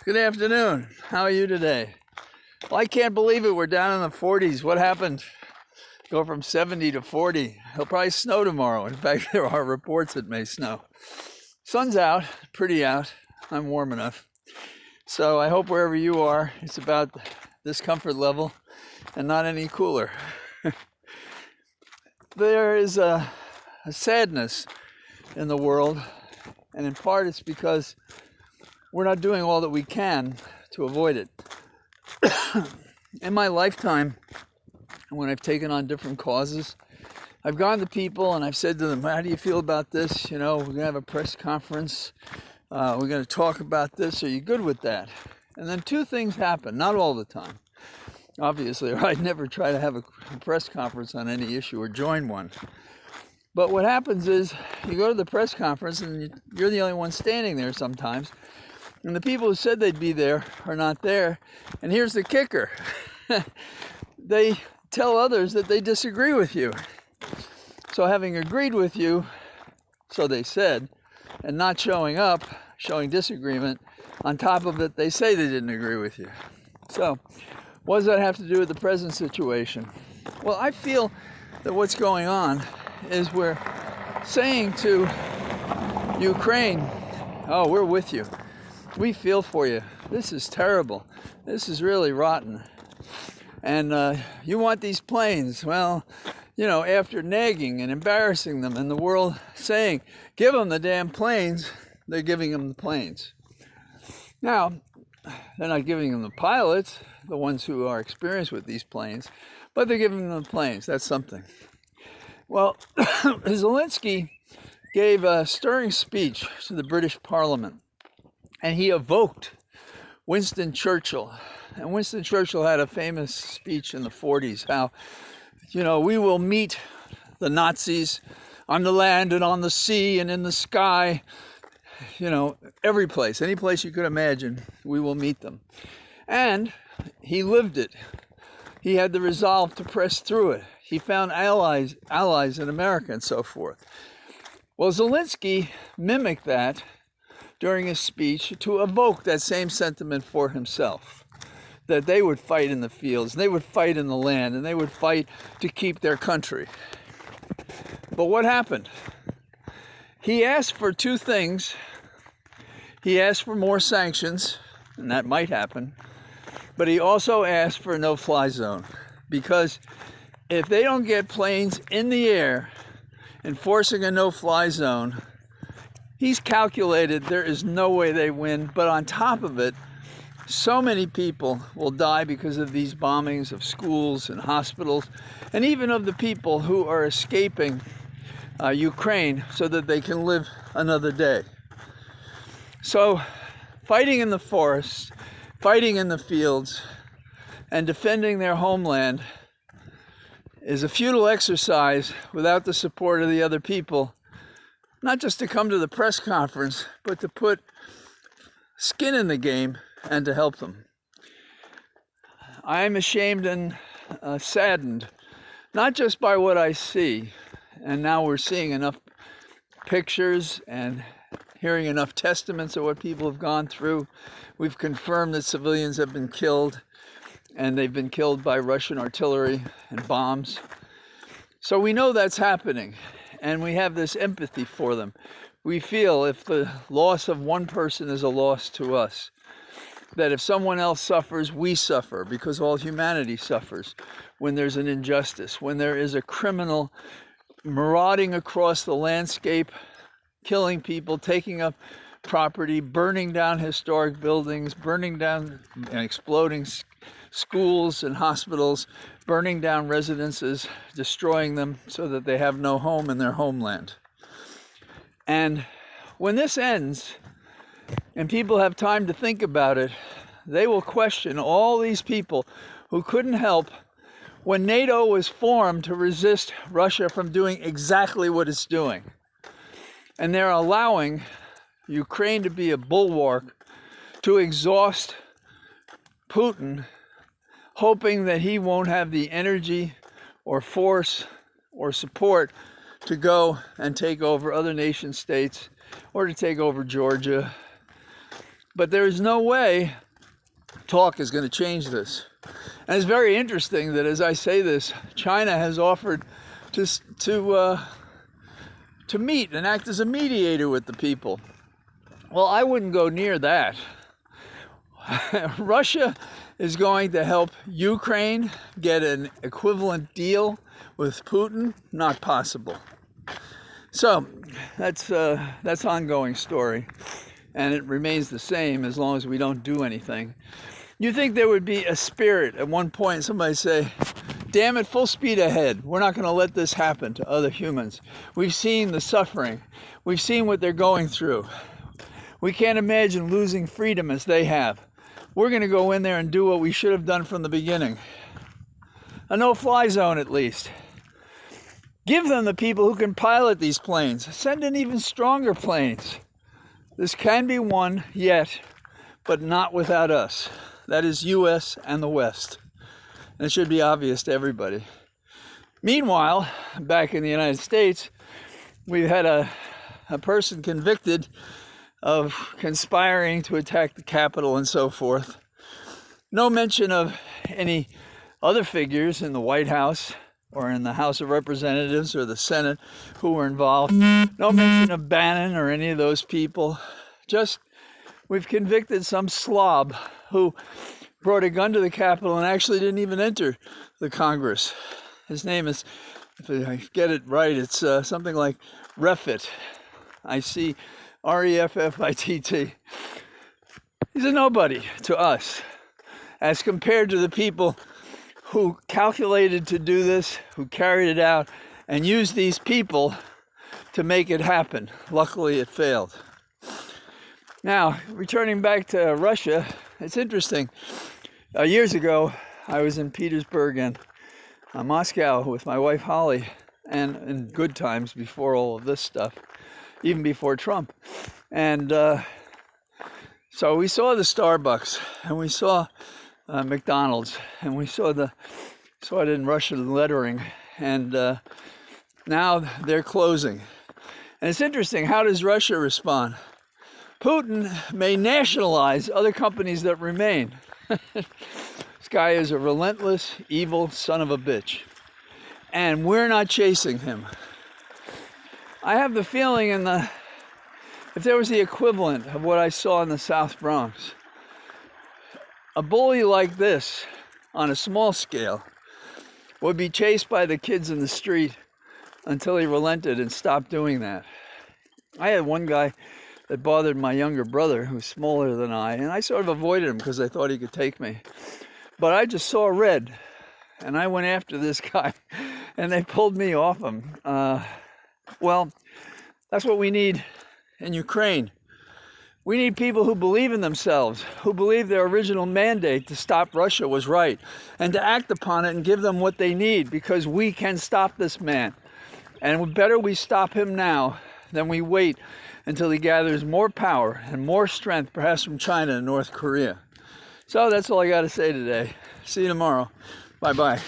Good afternoon. How are you today? Well, I can't believe it. We're down in the 40s. What happened? Go from 70 to 40. It'll probably snow tomorrow. In fact, there are reports it may snow. Sun's out, pretty out. I'm warm enough. So I hope wherever you are, it's about this comfort level and not any cooler. There is a sadness in the world, and in part it's because we're not doing all that we can to avoid it. In my lifetime, when I've taken on different causes, I've gone to people and I've said to them, how do you feel about this? You know, we're going to have a press conference. We're going to talk about this. Are you good with that? And then two things happen, not all the time. Obviously, or I'd never try to have a press conference on any issue or join one. But what happens is you go to the press conference and you're the only one standing there sometimes. And the people who said they'd be there are not there. And here's the kicker. They tell others that they disagree with you. So having agreed with you, so they said, and not showing up, showing disagreement, on top of it, they say they didn't agree with you. So what does that have to do with the present situation? Well, I feel that what's going on is we're saying to Ukraine, oh, we're with you. We feel for you. This is terrible. This is really rotten. And you want these planes. Well, you know, after nagging and embarrassing them and the world saying, give them the damn planes, they're giving them the planes. Now, they're not giving them the pilots, the ones who are experienced with these planes, but they're giving them the planes. That's something. Well, Zelensky gave a stirring speech to the British Parliament. And he evoked Winston Churchill. And Winston Churchill had a famous speech in the 40s, how, you know, we will meet the Nazis on the land and on the sea and in the sky. You know, every place, any place you could imagine, we will meet them. And he lived it. He had the resolve to press through it. He found allies in America and so forth. Well, Zelensky mimicked that during his speech to evoke that same sentiment for himself, that they would fight in the fields, and they would fight in the land, and they would fight to keep their country. But what happened? He asked for two things. He asked for more sanctions, and that might happen, but he also asked for a no-fly zone, because if they don't get planes in the air enforcing a no-fly zone, he's calculated there is no way they win, but on top of it, so many people will die because of these bombings of schools and hospitals, and even of the people who are escaping Ukraine so that they can live another day. So fighting in the forests, fighting in the fields, and defending their homeland is a futile exercise without the support of the other people. Not just to come to the press conference, but to put skin in the game and to help them. I'm ashamed and saddened, not just by what I see, and now we're seeing enough pictures and hearing enough testaments of what people have gone through. We've confirmed that civilians have been killed, and they've been killed by Russian artillery and bombs. So we know that's happening. And we have this empathy for them. We feel if the loss of one person is a loss to us, that if someone else suffers, we suffer, because all humanity suffers when there's an injustice, when there is a criminal marauding across the landscape, killing people, taking up property, burning down historic buildings, burning down and exploding schools and hospitals, burning down residences, destroying them so that they have no home in their homeland. And when this ends, and people have time to think about it, they will question all these people who couldn't help when NATO was formed to resist Russia from doing exactly what it's doing. And they're allowing Ukraine to be a bulwark to exhaust Putin, hoping that he won't have the energy or force or support to go and take over other nation states or to take over Georgia But there is no way talk is going to change this. And it's very interesting that as I say this, China has offered to meet and act as a mediator with the people. Well, I wouldn't go near that. Russia is going to help Ukraine get an equivalent deal with Putin. Not possible. So that's ongoing story, and it remains the same as long as we don't do anything. You think there would be a spirit at one point, somebody say, damn it, full speed ahead. We're not going to let this happen to other humans. We've seen the suffering. We've seen what they're going through. We can't imagine losing freedom as they have. We're going to go in there and do what we should have done from the beginning. A no-fly zone, at least. Give them the people who can pilot these planes. Send in even stronger planes. This can be won yet, but not without us. That is U.S. and the West. And it should be obvious to everybody. Meanwhile, back in the United States, we've had a person convicted of conspiring to attack the Capitol and so forth. No mention of any other figures in the White House or in the House of Representatives or the Senate who were involved. No mention of Bannon or any of those people. Just, we've convicted some slob who brought a gun to the Capitol and actually didn't even enter the Congress. His name is, if I get it right, it's something like Reffitt. I see R-E-F-F-I-T-T. He's a nobody to us as compared to the people who calculated to do this, who carried it out, and used these people to make it happen. Luckily, it failed. Now, returning back to Russia, it's interesting. Years ago, I was in Petersburg and Moscow with my wife Holly, and in good times before all of this stuff, even before Trump. And so we saw the Starbucks, and we saw McDonald's, and we saw it in Russian lettering, and now they're closing. And it's interesting, how does Russia respond? Putin may nationalize other companies that remain. This guy is a relentless, evil son of a bitch. And we're not chasing him. I have the feeling if there was the equivalent of what I saw in the South Bronx, a bully like this, on a small scale, would be chased by the kids in the street until he relented and stopped doing that. I had one guy that bothered my younger brother, who's smaller than I, and I sort of avoided him because I thought he could take me. But I just saw red, and I went after this guy, and they pulled me off him. Well, that's what we need in Ukraine. We need people who believe in themselves, who believe their original mandate to stop Russia was right, and to act upon it and give them what they need, because we can stop this man. And better we stop him now than we wait until he gathers more power and more strength, perhaps from China and North Korea. So that's all I got to say today. See you tomorrow. Bye-bye.